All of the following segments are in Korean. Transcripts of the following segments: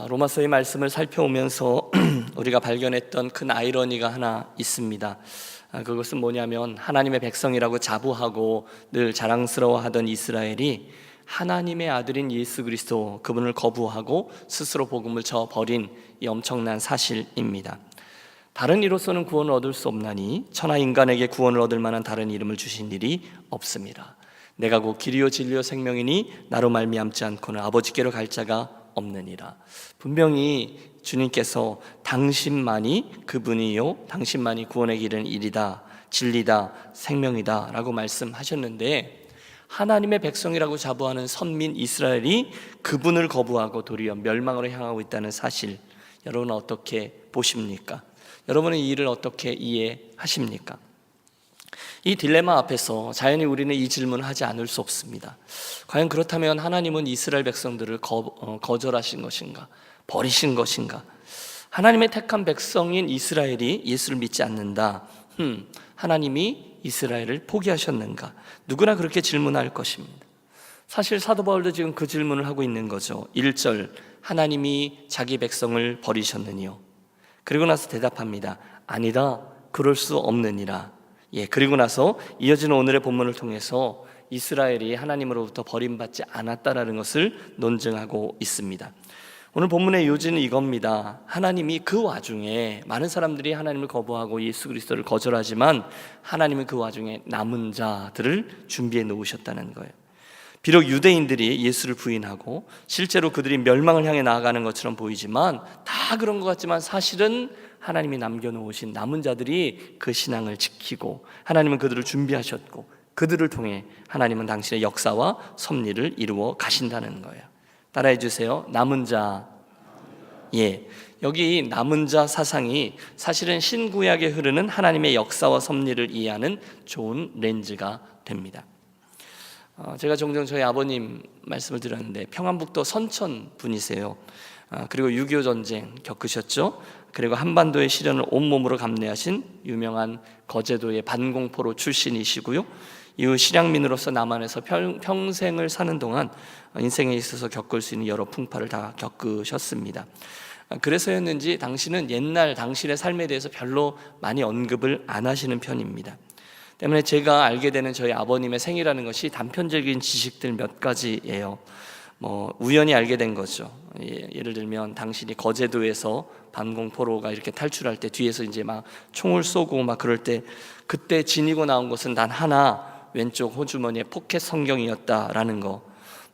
로마서의 말씀을 살펴오면서 우리가 발견했던 큰 아이러니가 하나 있습니다. 그것은 뭐냐면 하나님의 백성이라고 자부하고 늘 자랑스러워하던 이스라엘이 하나님의 아들인 예수 그리스도, 그분을 거부하고 스스로 복음을 저버린 이 엄청난 사실입니다. 다른 이로서는 구원을 얻을 수 없나니 천하 인간에게 구원을 얻을 만한 다른 이름을 주신 일이 없습니다. 내가 곧 길이요 진리요 생명이니 나로 말미암지 않고는 아버지께로 갈 자가 없느니라. 분명히 주님께서 당신만이 그분이요 당신만이 구원에 이르는 일이다, 진리다, 생명이다 라고 말씀하셨는데, 하나님의 백성이라고 자부하는 선민 이스라엘이 그분을 거부하고 도리어 멸망으로 향하고 있다는 사실, 여러분은 어떻게 보십니까? 여러분은 이 일을 어떻게 이해하십니까? 이 딜레마 앞에서 자연히 우리는 이 질문을 하지 않을 수 없습니다. 과연 그렇다면 하나님은 이스라엘 백성들을 거절하신 것인가? 버리신 것인가? 하나님의 택한 백성인 이스라엘이 예수를 믿지 않는다. 하나님이 이스라엘을 포기하셨는가? 누구나 그렇게 질문할 것입니다. 사실 사도 바울도 지금 그 질문을 하고 있는 거죠. 1절, 하나님이 자기 백성을 버리셨느니요? 그리고 나서 대답합니다. 아니다, 그럴 수 없느니라. 그리고 나서 이어지는 오늘의 본문을 통해서 이스라엘이 하나님으로부터 버림받지 않았다라는 것을 논증하고 있습니다. 오늘 본문의 요지는 이겁니다. 하나님이 그 와중에 많은 사람들이 하나님을 거부하고 예수 그리스도를 거절하지만 하나님은 그 와중에 남은 자들을 준비해 놓으셨다는 거예요. 비록 유대인들이 예수를 부인하고 실제로 그들이 멸망을 향해 나아가는 것처럼 보이지만, 다 그런 것 같지만 사실은 하나님이 남겨놓으신 남은 자들이 그 신앙을 지키고 하나님은 그들을 준비하셨고 그들을 통해 하나님은 당신의 역사와 섭리를 이루어 가신다는 거예요. 따라해 주세요. 남은 자. 여기 남은 자 사상이 사실은 신구약에 흐르는 하나님의 역사와 섭리를 이해하는 좋은 렌즈가 됩니다. 제가 종종 저희 아버님 말씀을 드렸는데 평안북도 선천 분이세요. 그리고 6.25 전쟁 겪으셨죠. 그리고 한반도의 시련을 온몸으로 감내하신 유명한 거제도의 반공포로 출신이시고요. 이후 실향민으로서 남한에서 평생을 사는 동안 인생에 있어서 겪을 수 있는 여러 풍파를 다 겪으셨습니다. 그래서였는지 당신은 옛날 당신의 삶에 대해서 별로 많이 언급을 안 하시는 편입니다. 때문에 제가 알게 되는 저희 아버님의 생이라는 것이 단편적인 지식들 몇 가지예요. 우연히 알게 된 거죠. 예를 들면 당신이 거제도에서 반공포로가 이렇게 탈출할 때 뒤에서 이제 막 총을 쏘고 막 그럴 때, 그때 지니고 나온 것은 단 하나, 왼쪽 호주머니에 포켓 성경이었다라는 거.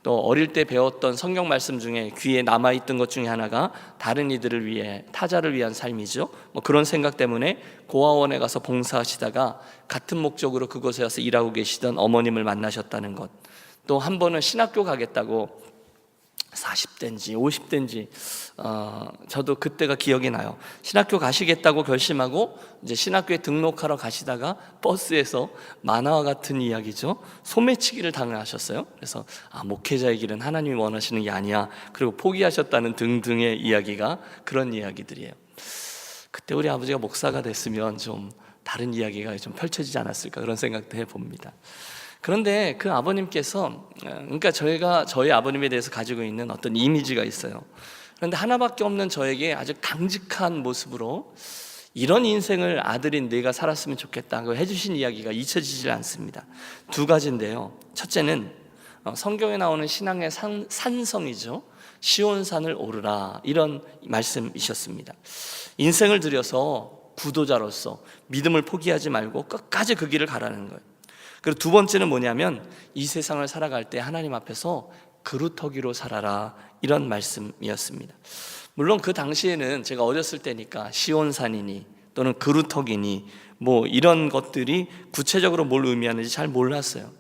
또 어릴 때 배웠던 성경 말씀 중에 귀에 남아있던 것 중에 하나가 다른 이들을 위해, 타자를 위한 삶이죠. 그런 생각 때문에 고아원에 가서 봉사하시다가 같은 목적으로 그곳에 와서 일하고 계시던 어머님을 만나셨다는 것. 또 한 번은 신학교 가겠다고 40대인지 50대인지 저도 그때가 기억이 나요. 신학교 가시겠다고 결심하고 이제 신학교에 등록하러 가시다가 버스에서 만화와 같은 이야기죠, 소매치기를 당하셨어요. 그래서 목회자의 길은 하나님이 원하시는 게 아니야, 그리고 포기하셨다는 등등의 이야기가, 그런 이야기들이에요. 그때 우리 아버지가 목사가 됐으면 좀 다른 이야기가 좀 펼쳐지지 않았을까, 그런 생각도 해봅니다. 그런데 그 아버님께서, 그러니까 저희가 저희 아버님에 대해서 가지고 있는 어떤 이미지가 있어요. 그런데 하나밖에 없는 저에게 아주 강직한 모습으로 이런 인생을 아들인 내가 살았으면 좋겠다고 해주신 이야기가 잊혀지질 않습니다. 두 가지인데요. 첫째는 성경에 나오는 신앙의 산성이죠. 시온산을 오르라, 이런 말씀이셨습니다. 인생을 들여서 구도자로서 믿음을 포기하지 말고 끝까지 그 길을 가라는 거예요. 그리고 두 번째는 뭐냐면 이 세상을 살아갈 때 하나님 앞에서 그루터기로 살아라, 이런 말씀이었습니다. 물론 그 당시에는 제가 어렸을 때니까 시온산이니 또는 그루터기니 이런 것들이 구체적으로 뭘 의미하는지 잘 몰랐어요.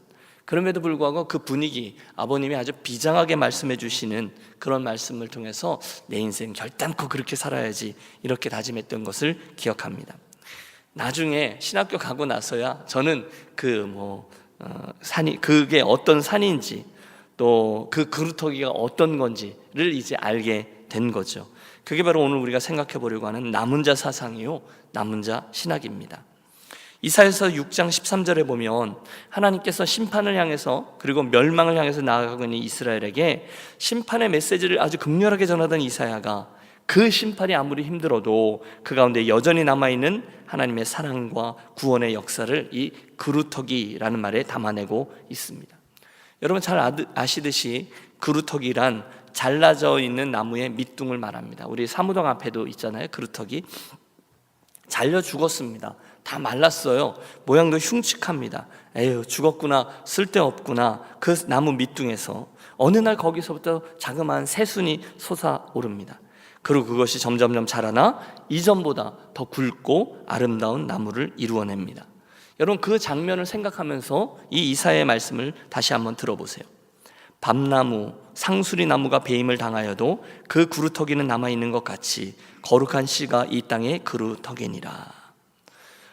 그럼에도 불구하고 그 분위기, 아버님이 아주 비장하게 말씀해 주시는 그런 말씀을 통해서 내 인생 결단코 그렇게 살아야지, 이렇게 다짐했던 것을 기억합니다. 나중에 신학교 가고 나서야 저는 산이, 그게 어떤 산인지 또 그 그루터기가 어떤 건지를 이제 알게 된 거죠. 그게 바로 오늘 우리가 생각해 보려고 하는 남은 자 사상이요, 남은 자 신학입니다. 이사야서 6장 13절에 보면 하나님께서 심판을 향해서 그리고 멸망을 향해서 나아가고 있는 이스라엘에게 심판의 메시지를 아주 극렬하게 전하던 이사야가 그 심판이 아무리 힘들어도 그 가운데 여전히 남아있는 하나님의 사랑과 구원의 역사를 이 그루터기라는 말에 담아내고 있습니다. 여러분 잘 아시듯이 그루터기란 잘라져 있는 나무의 밑둥을 말합니다. 우리 사무동 앞에도 있잖아요. 그루터기 잘려 죽었습니다. 다 말랐어요. 모양도 흉측합니다. 에휴 죽었구나, 쓸데없구나. 그 나무 밑둥에서 어느 날 거기서부터 자그마한 새순이 솟아오릅니다. 그리고 그것이 점점점 자라나 이전보다 더 굵고 아름다운 나무를 이루어냅니다. 여러분 그 장면을 생각하면서 이 이사야의 말씀을 다시 한번 들어보세요. 밤나무, 상수리 나무가 배임을 당하여도 그 그루터기는 남아있는 것 같이 거룩한 씨가 이 땅에 그루터기니라.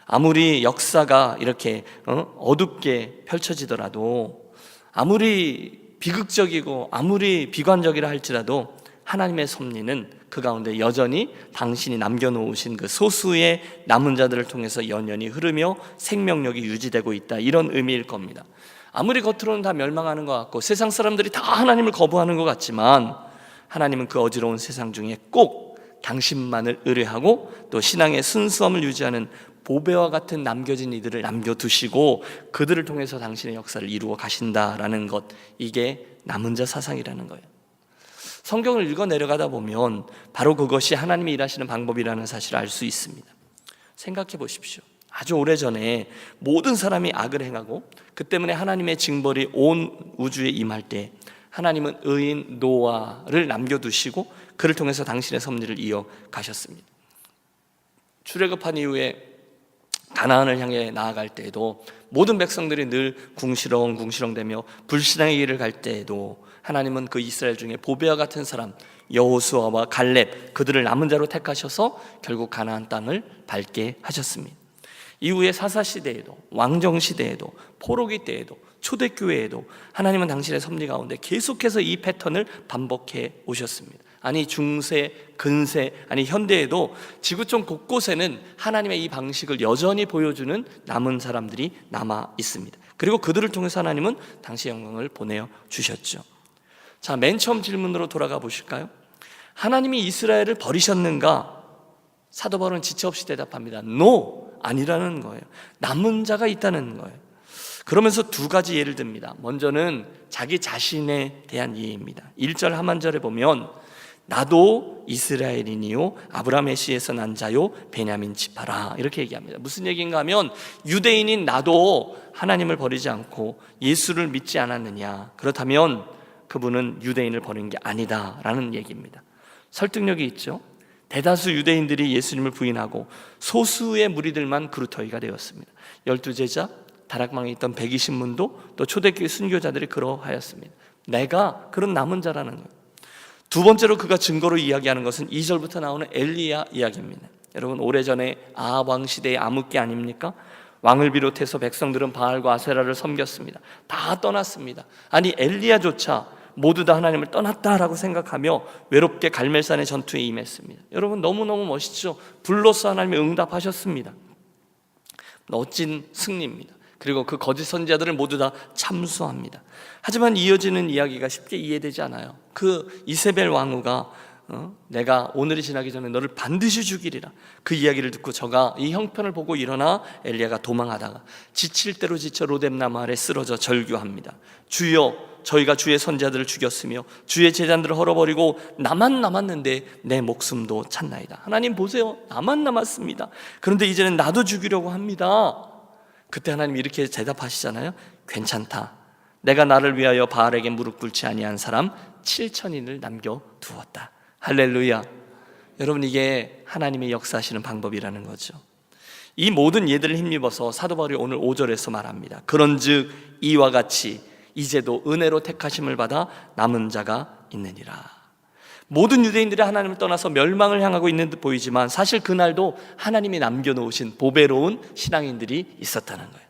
아무리 역사가 이렇게 어둡게 펼쳐지더라도, 아무리 비극적이고 아무리 비관적이라 할지라도 하나님의 섭리는 그 가운데 여전히 당신이 남겨놓으신 그 소수의 남은 자들을 통해서 연연히 흐르며 생명력이 유지되고 있다, 이런 의미일 겁니다. 아무리 겉으로는 다 멸망하는 것 같고 세상 사람들이 다 하나님을 거부하는 것 같지만 하나님은 그 어지러운 세상 중에 꼭 당신만을 의뢰하고 또 신앙의 순수함을 유지하는 보배와 같은 남겨진 이들을 남겨두시고 그들을 통해서 당신의 역사를 이루어 가신다라는 것, 이게 남은 자 사상이라는 거예요. 성경을 읽어 내려가다 보면 바로 그것이 하나님이 일하시는 방법이라는 사실을 알 수 있습니다. 생각해 보십시오. 아주 오래전에 모든 사람이 악을 행하고 그 때문에 하나님의 징벌이 온 우주에 임할 때 하나님은 의인 노아를 남겨두시고 그를 통해서 당신의 섭리를 이어가셨습니다. 출애굽한 이후에 가나안을 향해 나아갈 때에도 모든 백성들이 늘 궁시렁궁시렁대며 불신앙의 길을 갈 때에도 하나님은 그 이스라엘 중에 보배와 같은 사람 여호수아와 갈렙, 그들을 남은 자로 택하셔서 결국 가나안 땅을 밟게 하셨습니다. 이후에 사사시대에도 왕정시대에도 포로기 때에도 초대교회에도 하나님은 당신의 섭리 가운데 계속해서 이 패턴을 반복해 오셨습니다. 아니 중세, 근세, 아니 현대에도 지구촌 곳곳에는 하나님의 이 방식을 여전히 보여주는 남은 사람들이 남아 있습니다. 그리고 그들을 통해서 하나님은 당시의 영광을 보내어 주셨죠. 자, 맨 처음 질문으로 돌아가 보실까요? 하나님이 이스라엘을 버리셨는가? 사도 바울은 지체 없이 대답합니다. No, 아니라는 거예요. 남은 자가 있다는 거예요. 그러면서 두 가지 예를 듭니다. 먼저는 자기 자신에 대한 예입니다. 1절 하반절에 보면 나도 이스라엘인이요 아브라함의 씨에서 난 자요 베냐민 지파라, 이렇게 얘기합니다. 무슨 얘기인가 하면 유대인인 나도 하나님을 버리지 않고 예수를 믿지 않았느냐, 그렇다면 그분은 유대인을 버린 게 아니다라는 얘기입니다. 설득력이 있죠. 대다수 유대인들이 예수님을 부인하고 소수의 무리들만 그루터기가 되었습니다. 12제자, 다락방에 있던 120문도, 또 초대교회 순교자들이 그러하였습니다. 내가 그런 남은 자라는 거예요. 두 번째로 그가 증거로 이야기하는 것은 2절부터 나오는 엘리야 이야기입니다. 여러분 오래전에 아합 왕 시대의 암흑기 아닙니까? 왕을 비롯해서 백성들은 바알과 아세라를 섬겼습니다. 다 떠났습니다. 아니 엘리야조차 모두 다 하나님을 떠났다라고 생각하며 외롭게 갈멜산의 전투에 임했습니다. 여러분 너무너무 멋있죠? 불로서 하나님이 응답하셨습니다. 멋진 승리입니다. 그리고 그 거짓 선지자들을 모두 다 참수합니다. 하지만 이어지는 이야기가 쉽게 이해되지 않아요. 그 이세벨 왕후가 내가 오늘이 지나기 전에 너를 반드시 죽이리라, 그 이야기를 듣고 저가 이 형편을 보고 일어나 엘리야가 도망하다가 지칠 대로 지쳐 로뎀나무 아래 쓰러져 절규합니다. 주여, 저희가 주의 선지자들을 죽였으며 주의 제자들을 헐어버리고 나만 남았는데 내 목숨도 찾나이다. 하나님 보세요, 나만 남았습니다. 그런데 이제는 나도 죽이려고 합니다. 그때 하나님 이렇게 대답하시잖아요. 괜찮다, 내가 나를 위하여 바알에게 무릎 꿇지 아니한 사람 7,000인을 남겨두었다. 할렐루야. 여러분 이게 하나님의 역사하시는 방법이라는 거죠. 이 모든 예들을 힘입어서 사도 바울이 오늘 5절에서 말합니다. 그런즉 이와 같이 이제도 은혜로 택하심을 받아 남은 자가 있느니라. 모든 유대인들이 하나님을 떠나서 멸망을 향하고 있는 듯 보이지만 사실 그날도 하나님이 남겨놓으신 보배로운 신앙인들이 있었다는 거예요.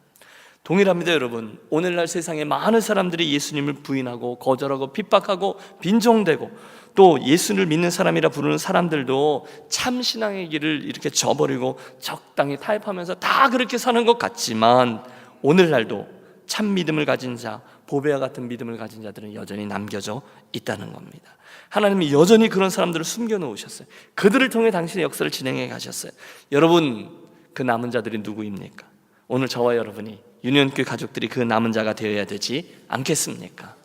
동일합니다, 여러분. 오늘날 세상에 많은 사람들이 예수님을 부인하고 거절하고 핍박하고 빈정대고, 또 예수를 믿는 사람이라 부르는 사람들도 참 신앙의 길을 이렇게 저버리고 적당히 타협하면서 다 그렇게 사는 것 같지만, 오늘날도 참 믿음을 가진 자, 보배와 같은 믿음을 가진 자들은 여전히 남겨져 있다는 겁니다. 하나님이 여전히 그런 사람들을 숨겨놓으셨어요. 그들을 통해 당신의 역사를 진행해 가셨어요. 여러분, 그 남은 자들이 누구입니까? 오늘 저와 여러분이, 유년교회 가족들이 그 남은 자가 되어야 되지 않겠습니까?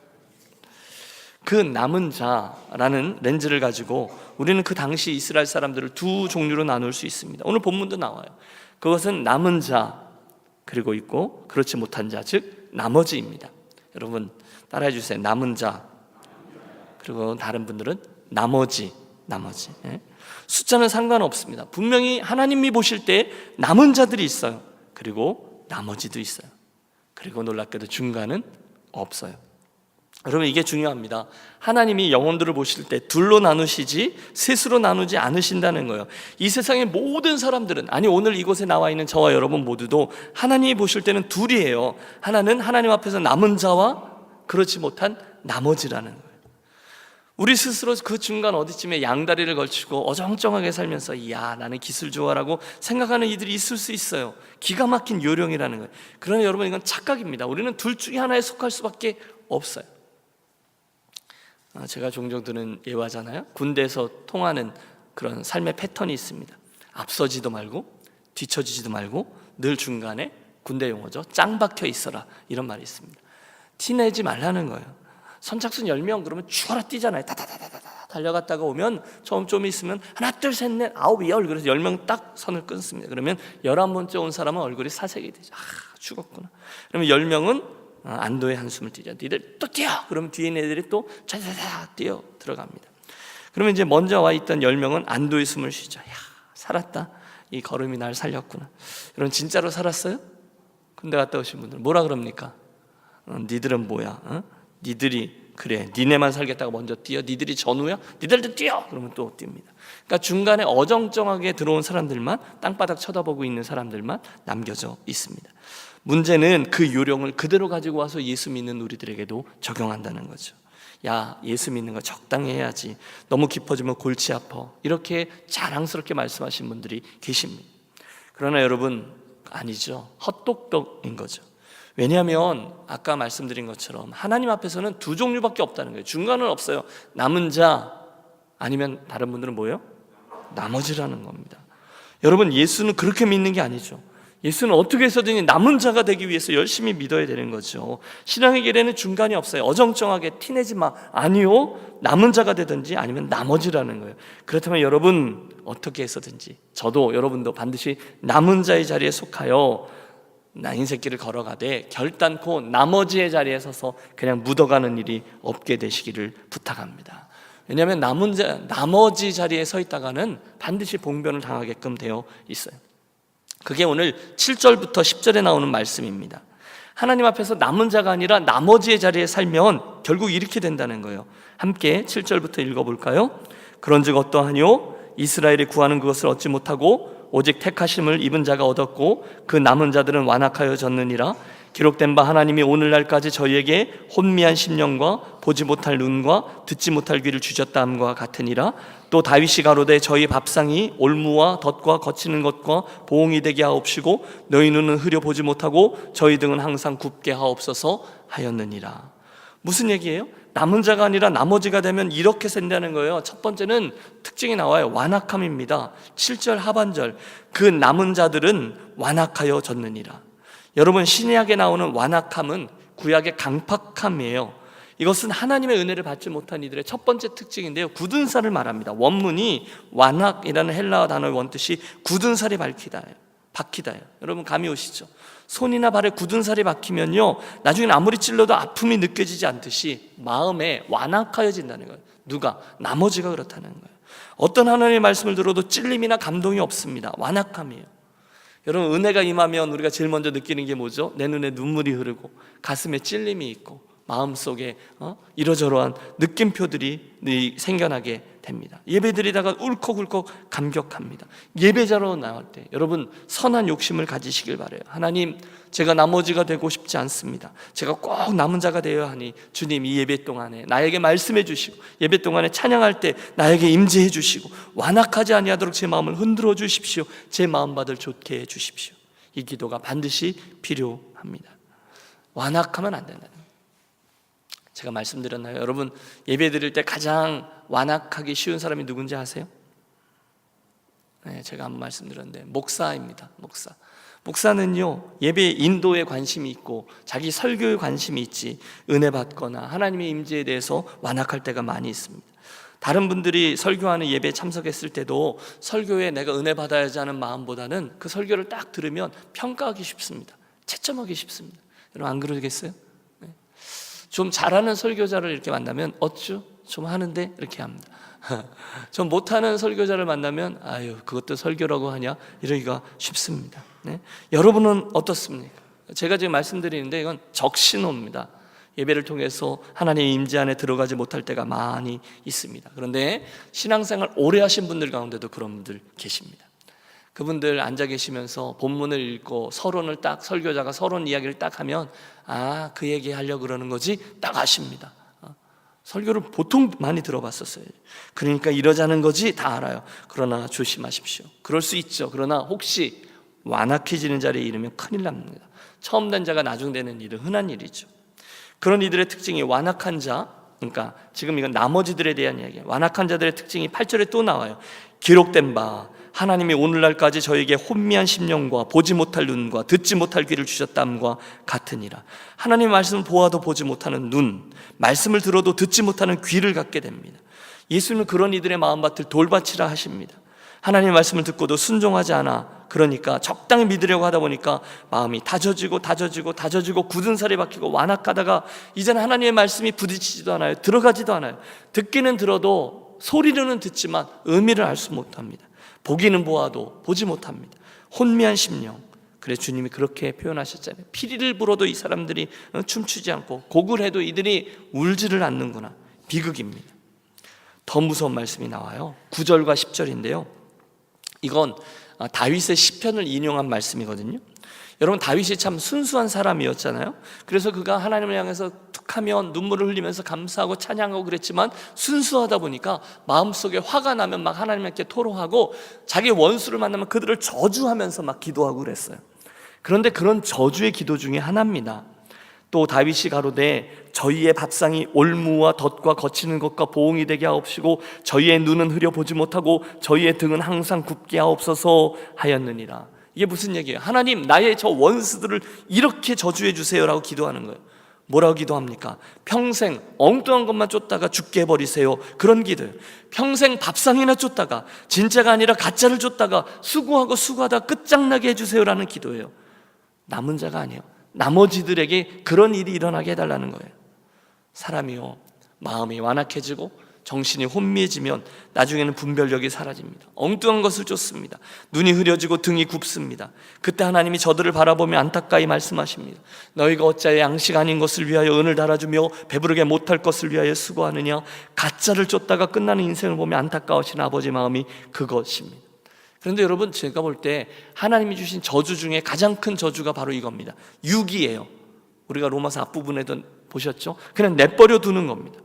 그 남은 자라는 렌즈를 가지고 우리는 그 당시 이스라엘 사람들을 두 종류로 나눌 수 있습니다. 오늘 본문도 나와요. 그것은 남은 자 그리고 있고 그렇지 못한 자, 즉 나머지입니다. 여러분 따라해 주세요. 남은 자, 그리고 다른 분들은 나머지. 숫자는 상관없습니다. 분명히 하나님이 보실 때 남은 자들이 있어요. 그리고 나머지도 있어요. 그리고 놀랍게도 중간은 없어요. 여러분, 이게 중요합니다. 하나님이 영혼들을 보실 때 둘로 나누시지 셋으로 나누지 않으신다는 거예요. 이 세상의 모든 사람들은, 아니 오늘 이곳에 나와 있는 저와 여러분 모두도 하나님이 보실 때는 둘이에요. 하나는 하나님 앞에서 남은 자와 그렇지 못한 나머지라는 거예요. 우리 스스로 그 중간 어디쯤에 양다리를 걸치고 어정쩡하게 살면서 이야 나는 기술좋아라고 생각하는 이들이 있을 수 있어요. 기가 막힌 요령이라는 거예요. 그러나 여러분, 이건 착각입니다. 우리는 둘 중에 하나에 속할 수밖에 없어요. 제가 종종 드는 예화잖아요. 군대에서 통하는 그런 삶의 패턴이 있습니다. 앞서지도 말고 뒤처지지도 말고 늘 중간에, 군대 용어죠, 짱 박혀 있어라, 이런 말이 있습니다. 티내지 말라는 거예요. 선착순 10명 그러면 죽어라 뛰잖아요. 다다다다다 달려갔다가 오면 좀 있으면 하나 둘 셋 넷 아홉 열, 그래서 10명 딱 선을 끊습니다. 그러면 11번째 온 사람은 얼굴이 사색이 되죠. 죽었구나. 그러면 10명은 안도의 한숨을 띄죠. 니들 또 뛰어! 그러면 뒤에 있는 애들이 또 자자자 뛰어 들어갑니다. 그러면 이제 먼저 와 있던 10명은 안도의 숨을 쉬죠. 야, 살았다. 이 걸음이 날 살렸구나. 여러분, 진짜로 살았어요? 군대 갔다 오신 분들 뭐라 그럽니까? 니들은 뭐야? 니들이 그래, 니네만 살겠다고 먼저 뛰어? 니들이 전우야? 니들도 뛰어! 그러면 또 뜁니다. 그러니까 중간에 어정쩡하게 들어온 사람들만, 땅바닥 쳐다보고 있는 사람들만 남겨져 있습니다. 문제는 그 요령을 그대로 가지고 와서 예수 믿는 우리들에게도 적용한다는 거죠. 야, 예수 믿는 거 적당히 해야지, 너무 깊어지면 골치 아파, 이렇게 자랑스럽게 말씀하신 분들이 계십니다. 그러나 여러분, 아니죠. 헛똑똑인 거죠. 왜냐하면 아까 말씀드린 것처럼 하나님 앞에서는 두 종류밖에 없다는 거예요. 중간은 없어요. 남은 자, 아니면 다른 분들은 뭐예요? 나머지라는 겁니다. 여러분, 예수는 그렇게 믿는 게 아니죠. 예수는 어떻게 해서든지 남은 자가 되기 위해서 열심히 믿어야 되는 거죠. 신앙의 길에는 중간이 없어요. 어정쩡하게 티내지 마. 아니요, 남은 자가 되든지 아니면 나머지라는 거예요. 그렇다면 여러분, 어떻게 해서든지, 저도 여러분도 반드시 남은 자의 자리에 속하여 나 인생길을 걸어가되 결단코 나머지의 자리에 서서 그냥 묻어가는 일이 없게 되시기를 부탁합니다. 왜냐하면 나머지 자리에 서 있다가는 반드시 봉변을 당하게끔 되어 있어요. 그게 오늘 7절부터 10절에 나오는 말씀입니다. 하나님 앞에서 남은 자가 아니라 나머지의 자리에 살면 결국 이렇게 된다는 거예요. 함께 7절부터 읽어볼까요? 그런즉 어떠하뇨? 이스라엘이 구하는 그것을 얻지 못하고 오직 택하심을 입은 자가 얻었고 그 남은 자들은 완악하여졌느니라. 기록된 바 하나님이 오늘날까지 저희에게 혼미한 심령과 보지 못할 눈과 듣지 못할 귀를 주셨다 함과 같으니라. 또 다윗이 가로되 저희 밥상이 올무와 덫과 거치는 것과 보응이 되게 하옵시고 너희 눈은 흐려 보지 못하고 저희 등은 항상 굽게 하옵소서 하였느니라. 무슨 얘기예요? 남은 자가 아니라 나머지가 되면 이렇게 된다는 거예요. 첫 번째는 특징이 나와요. 완악함입니다. 7절 하반절, 그 남은 자들은 완악하여졌느니라. 여러분, 신약에 나오는 완악함은 구약의 강팍함이에요. 이것은 하나님의 은혜를 받지 못한 이들의 첫 번째 특징인데요, 굳은 살을 말합니다. 원문이 완악이라는 헬라어 단어의 원뜻이 굳은 살이 박히다예요. 여러분, 감이 오시죠? 손이나 발에 굳은 살이 박히면요, 나중에 아무리 찔러도 아픔이 느껴지지 않듯이 마음에 완악하여진다는 거예요. 누가? 나머지가 그렇다는 거예요. 어떤 하나님의 말씀을 들어도 찔림이나 감동이 없습니다. 완악함이에요. 여러분, 은혜가 임하면 우리가 제일 먼저 느끼는 게 뭐죠? 내 눈에 눈물이 흐르고 가슴에 찔림이 있고 마음속에 이러저러한 느낌표들이 생겨나게 됩니다. 예배드리다가 울컥울컥 감격합니다. 예배자로 나올 때 여러분 선한 욕심을 가지시길 바라요. 하나님, 제가 나머지가 되고 싶지 않습니다. 제가 꼭 남은 자가 되어야 하니 주님 이 예배 동안에 나에게 말씀해 주시고 예배 동안에 찬양할 때 나에게 임재해 주시고 완악하지 아니하도록 제 마음을 흔들어 주십시오. 제 마음밭을 좋게 해 주십시오. 이 기도가 반드시 필요합니다. 완악하면 안 된다는 거예요. 제가 말씀드렸나요? 여러분 예배 드릴 때 가장 완악하기 쉬운 사람이 누군지 아세요? 네, 제가 한번 말씀드렸는데 목사입니다. 목사는요 예배 인도에 관심이 있고 자기 설교에 관심이 있지 은혜 받거나 하나님의 임재에 대해서 완악할 때가 많이 있습니다. 다른 분들이 설교하는 예배에 참석했을 때도 설교에 내가 은혜 받아야지 하는 마음보다는 그 설교를 딱 들으면 평가하기 쉽습니다. 채점하기 쉽습니다. 여러분 안 그러겠어요? 네. 좀 잘하는 설교자를 이렇게 만나면 어쭈? 좀 하는데 이렇게 합니다. 좀 못하는 설교자를 만나면 아유 그것도 설교라고 하냐 이러기가 쉽습니다. 네? 여러분은 어떻습니까? 제가 지금 말씀드리는데 이건 적신호입니다. 예배를 통해서 하나님의 임재 안에 들어가지 못할 때가 많이 있습니다. 그런데 신앙생활 오래 하신 분들 가운데도 그런 분들 계십니다. 그분들 앉아 계시면서 본문을 읽고 서론을 딱 설교자가 서론 이야기를 딱 하면 아, 그 얘기 하려고 그러는 거지 딱 아십니다. 설교를 보통 많이 들어봤었어요. 그러니까 이러자는 거지 다 알아요. 그러나 조심하십시오. 그럴 수 있죠. 그러나 혹시 완악해지는 자리에 이르면 큰일 납니다. 처음 된 자가 나중 되는 일은 흔한 일이죠. 그런 이들의 특징이 완악한 자, 그러니까 지금 이건 나머지들에 대한 이야기예요. 완악한 자들의 특징이 8절에 또 나와요. 기록된 바 하나님이 오늘날까지 저에게 혼미한 심령과 보지 못할 눈과 듣지 못할 귀를 주셨다함과 같으니라. 하나님의 말씀을 보아도 보지 못하는 눈, 말씀을 들어도 듣지 못하는 귀를 갖게 됩니다. 예수님은 그런 이들의 마음밭을 돌밭이라 하십니다. 하나님의 말씀을 듣고도 순종하지 않아. 그러니까 적당히 믿으려고 하다 보니까 마음이 다져지고 굳은 살이 박히고 완악하다가 이제는 하나님의 말씀이 부딪히지도 않아요. 들어가지도 않아요. 듣기는 들어도 소리로는 듣지만 의미를 알 수 못합니다. 보기는 보아도 보지 못합니다. 혼미한 심령. 그래서 주님이 그렇게 표현하셨잖아요. 피리를 불어도 이 사람들이 춤추지 않고 곡을 해도 이들이 울지를 않는구나. 비극입니다. 더 무서운 말씀이 나와요. 9절과 10절인데요 이건 다윗의 시편을 인용한 말씀이거든요. 여러분 다윗이 참 순수한 사람이었잖아요. 그래서 그가 하나님을 향해서 툭하면 눈물을 흘리면서 감사하고 찬양하고 그랬지만 순수하다 보니까 마음속에 화가 나면 막 하나님께 토로하고 자기 원수를 만나면 그들을 저주하면서 막 기도하고 그랬어요. 그런데 그런 저주의 기도 중에 하나입니다. 또 다윗이 가로되 저희의 밥상이 올무와 덫과 거치는 것과 보응이 되게 하옵시고 저희의 눈은 흐려보지 못하고 저희의 등은 항상 굽게 하옵소서 하였느니라. 이게 무슨 얘기예요? 하나님 나의 저 원수들을 이렇게 저주해 주세요라고 기도하는 거예요. 뭐라고 기도합니까? 평생 엉뚱한 것만 쫓다가 죽게 해버리세요. 그런 기도예요. 평생 밥상이나 쫓다가 진짜가 아니라 가짜를 쫓다가 수고하다 끝장나게 해주세요라는 기도예요. 남은 자가 아니에요. 나머지들에게 그런 일이 일어나게 해달라는 거예요. 사람이요 마음이 완악해지고 정신이 혼미해지면 나중에는 분별력이 사라집니다. 엉뚱한 것을 쫓습니다. 눈이 흐려지고 등이 굽습니다. 그때 하나님이 저들을 바라보며 안타까이 말씀하십니다. 너희가 어찌하여 양식 아닌 것을 위하여 은을 달아주며 배부르게 못할 것을 위하여 수고하느냐. 가짜를 쫓다가 끝나는 인생을 보며 안타까우신 아버지 마음이 그것입니다. 그런데 여러분 제가 볼 때 하나님이 주신 저주 중에 가장 큰 저주가 바로 이겁니다. 유기예요. 우리가 로마서 앞부분에도 보셨죠? 그냥 내버려 두는 겁니다.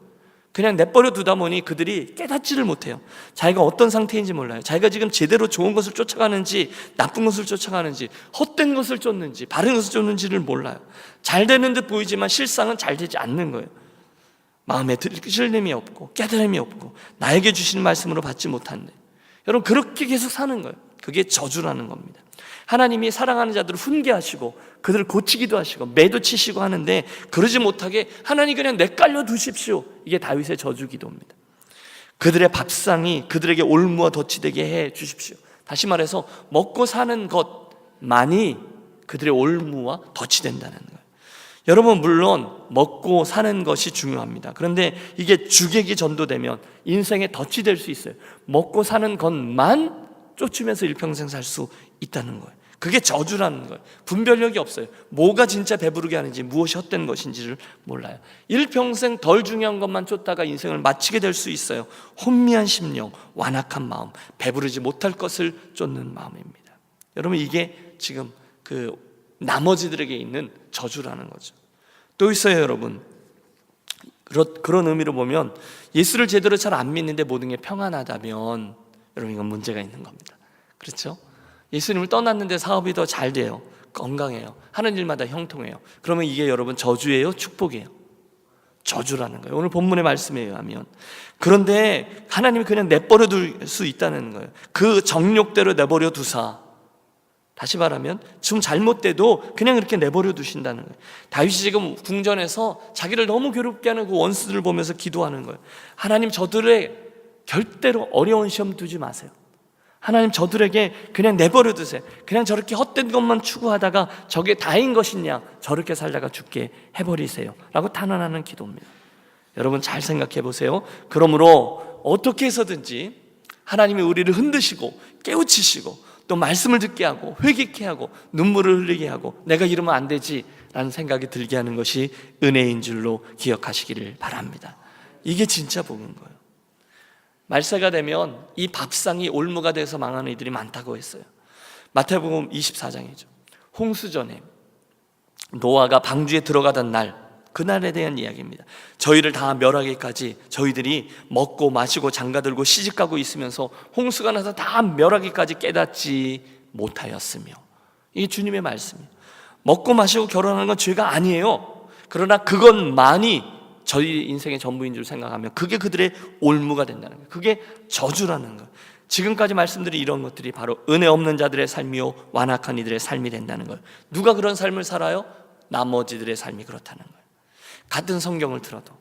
그냥 내버려 두다 보니 그들이 깨닫지를 못해요. 자기가 어떤 상태인지 몰라요. 자기가 지금 제대로 좋은 것을 쫓아가는지 나쁜 것을 쫓아가는지 헛된 것을 쫓는지 바른 것을 쫓는지를 몰라요. 잘 되는 듯 보이지만 실상은 잘 되지 않는 거예요. 마음에 들림이 없고 깨달음이 없고 나에게 주시는 말씀으로 받지 못한데 여러분 그렇게 계속 사는 거예요. 그게 저주라는 겁니다. 하나님이 사랑하는 자들을 훈계하시고 그들을 고치기도 하시고 매도 치시고 하는데 그러지 못하게 하나님 그냥 내깔려 두십시오. 이게 다윗의 저주 기도입니다. 그들의 밥상이 그들에게 올무와 덫이 되게 해 주십시오. 다시 말해서 먹고 사는 것만이 그들의 올무와 덫이 된다는 거예요. 여러분 물론 먹고 사는 것이 중요합니다. 그런데 이게 주객이 전도되면 인생의 덫이 될 수 있어요. 먹고 사는 것만 쫓으면서 일평생 살 수 있다는 거예요. 그게 저주라는 거예요. 분별력이 없어요. 뭐가 진짜 배부르게 하는지, 무엇이 헛된 것인지를 몰라요. 일평생 덜 중요한 것만 쫓다가 인생을 마치게 될 수 있어요. 혼미한 심령, 완악한 마음, 배부르지 못할 것을 쫓는 마음입니다. 여러분, 이게 지금 그 나머지들에게 있는 저주라는 거죠. 또 있어요, 여러분. 그런 의미로 보면 예수를 제대로 잘 안 믿는데 모든 게 평안하다면 여러분, 이건 문제가 있는 겁니다. 그렇죠? 예수님을 떠났는데 사업이 더 잘 돼요. 건강해요. 하는 일마다 형통해요. 그러면 이게 여러분 저주예요? 축복이에요? 저주라는 거예요. 오늘 본문의 말씀에 의하면. 그런데 하나님이 그냥 내버려 둘 수 있다는 거예요. 그 정욕대로 내버려 두사, 다시 말하면 좀 잘못돼도 그냥 이렇게 내버려 두신다는 거예요. 다윗이 지금 궁전에서 자기를 너무 괴롭게 하는 그 원수들을 보면서 기도하는 거예요. 하나님, 저들의 절대로 어려운 시험 두지 마세요. 하나님, 저들에게 그냥 내버려 두세요. 그냥 저렇게 헛된 것만 추구하다가 저게 다인 것이냐, 저렇게 살다가 죽게 해버리세요 라고 탄원하는 기도입니다. 여러분, 잘 생각해 보세요. 그러므로 어떻게 해서든지 하나님이 우리를 흔드시고 깨우치시고 또 말씀을 듣게 하고 회개케 하고 눈물을 흘리게 하고 내가 이러면 안 되지 라는 생각이 들게 하는 것이 은혜인 줄로 기억하시기를 바랍니다. 이게 진짜 복인 거예요. 말세가 되면 이 밥상이 올무가 돼서 망하는 이들이 많다고 했어요. 마태복음 24장이죠. 홍수전에 노아가 방주에 들어가던 날, 그날에 대한 이야기입니다. 저희를 다 멸하기까지 저희들이 먹고 마시고 장가들고 시집가고 있으면서 홍수가 나서 다 멸하기까지 깨닫지 못하였으며, 이게 주님의 말씀이에요. 먹고 마시고 결혼하는 건 죄가 아니에요. 그러나 그것만이 저희 인생의 전부인 줄 생각하면 그게 그들의 올무가 된다는 거예요. 그게 저주라는 거예요. 지금까지 말씀드린 이런 것들이 바로 은혜 없는 자들의 삶이요 완악한 이들의 삶이 된다는 거예요. 누가 그런 삶을 살아요? 나머지들의 삶이 그렇다는 거예요. 같은 성경을 들어도,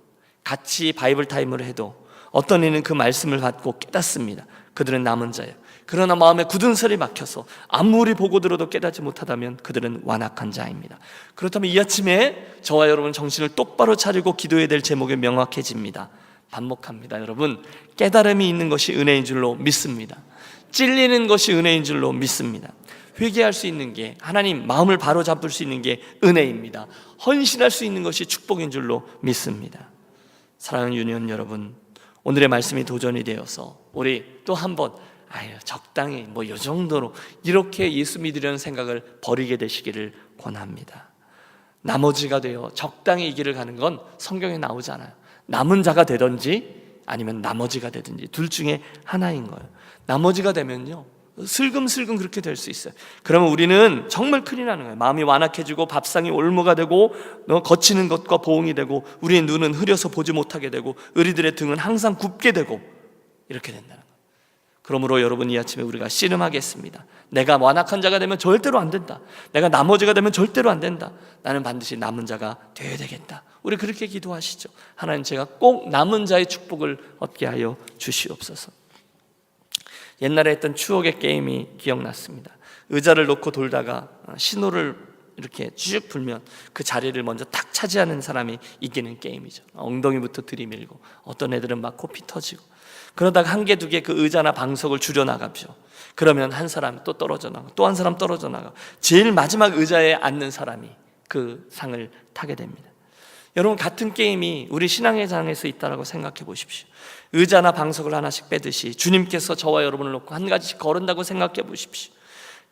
같이 바이블 타임을 해도 어떤 이는 그 말씀을 받고 깨닫습니다. 그들은 남은 자예요. 그러나 마음에 굳은 살이 막혀서 아무리 보고 들어도 깨닫지 못하다면 그들은 완악한 자입니다. 그렇다면 이 아침에 저와 여러분 정신을 똑바로 차리고 기도해야 될 제목이 명확해집니다. 반복합니다. 여러분, 깨달음이 있는 것이 은혜인 줄로 믿습니다. 찔리는 것이 은혜인 줄로 믿습니다. 회개할 수 있는 게, 하나님 마음을 바로잡을 수 있는 게 은혜입니다. 헌신할 수 있는 것이 축복인 줄로 믿습니다. 사랑하는 유니온 여러분, 오늘의 말씀이 도전이 되어서 우리 또 한번 적당히 이 정도로 이렇게 예수 믿으려는 생각을 버리게 되시기를 권합니다. 나머지가 되어 적당히 이 길을 가는 건 성경에 나오지 않아요. 남은 자가 되든지 아니면 나머지가 되든지 둘 중에 하나인 거예요. 나머지가 되면요 슬금슬금 그렇게 될 수 있어요. 그러면 우리는 정말 큰일 나는 거예요. 마음이 완악해지고 밥상이 올무가 되고 거치는 것과 보응이 되고 우리의 눈은 흐려서 보지 못하게 되고 우리들의 등은 항상 굽게 되고 이렇게 된다는 거예요. 그러므로 여러분, 이 아침에 우리가 씨름하겠습니다. 내가 완악한 자가 되면 절대로 안 된다. 내가 나머지가 되면 절대로 안 된다. 나는 반드시 남은 자가 되어야 되겠다. 우리 그렇게 기도하시죠. 하나님, 제가 꼭 남은 자의 축복을 얻게 하여 주시옵소서. 옛날에 했던 추억의 게임이 기억났습니다. 의자를 놓고 돌다가 신호를 이렇게 쭉 불면 그 자리를 먼저 딱 차지하는 사람이 이기는 게임이죠. 엉덩이부터 들이밀고 어떤 애들은 막 코피 터지고, 그러다가 한 개 두 개 그 의자나 방석을 줄여나가죠. 그러면 한 사람 또 떨어져 나가, 또 한 사람 떨어져 나가, 제일 마지막 의자에 앉는 사람이 그 상을 타게 됩니다. 여러분, 같은 게임이 우리 신앙의 장에서 있다라고 생각해 보십시오. 의자나 방석을 하나씩 빼듯이 주님께서 저와 여러분을 놓고 한 가지씩 거른다고 생각해 보십시오.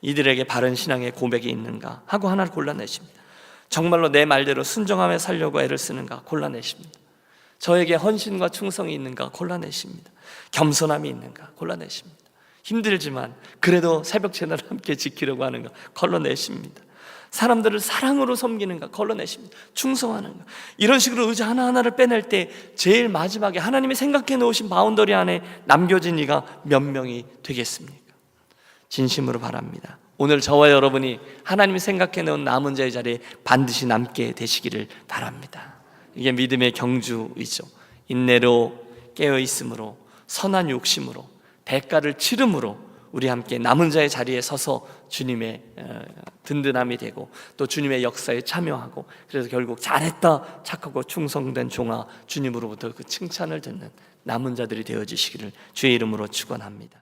이들에게 바른 신앙의 고백이 있는가 하고 하나를 골라내십니다. 정말로 내 말대로 순종하며 살려고 애를 쓰는가 골라내십니다. 저에게 헌신과 충성이 있는가 골라내십니다. 겸손함이 있는가 골라내십니다. 힘들지만 그래도 새벽 채널을 함께 지키려고 하는가 걸러내십니다. 사람들을 사랑으로 섬기는가 걸러내십니다. 충성하는가. 이런 식으로 의자 하나하나를 빼낼 때 제일 마지막에 하나님이 생각해 놓으신 바운더리 안에 남겨진 이가 몇 명이 되겠습니까? 진심으로 바랍니다. 오늘 저와 여러분이 하나님이 생각해 놓은 남은 자의 자리에 반드시 남게 되시기를 바랍니다. 이게 믿음의 경주이죠. 인내로, 깨어있음으로, 선한 욕심으로, 대가를 치름으로 우리 함께 남은 자의 자리에 서서 주님의 든든함이 되고 또 주님의 역사에 참여하고, 그래서 결국 잘했다, 착하고 충성된 종아, 주님으로부터 그 칭찬을 듣는 남은 자들이 되어지시기를 주의 이름으로 축원합니다.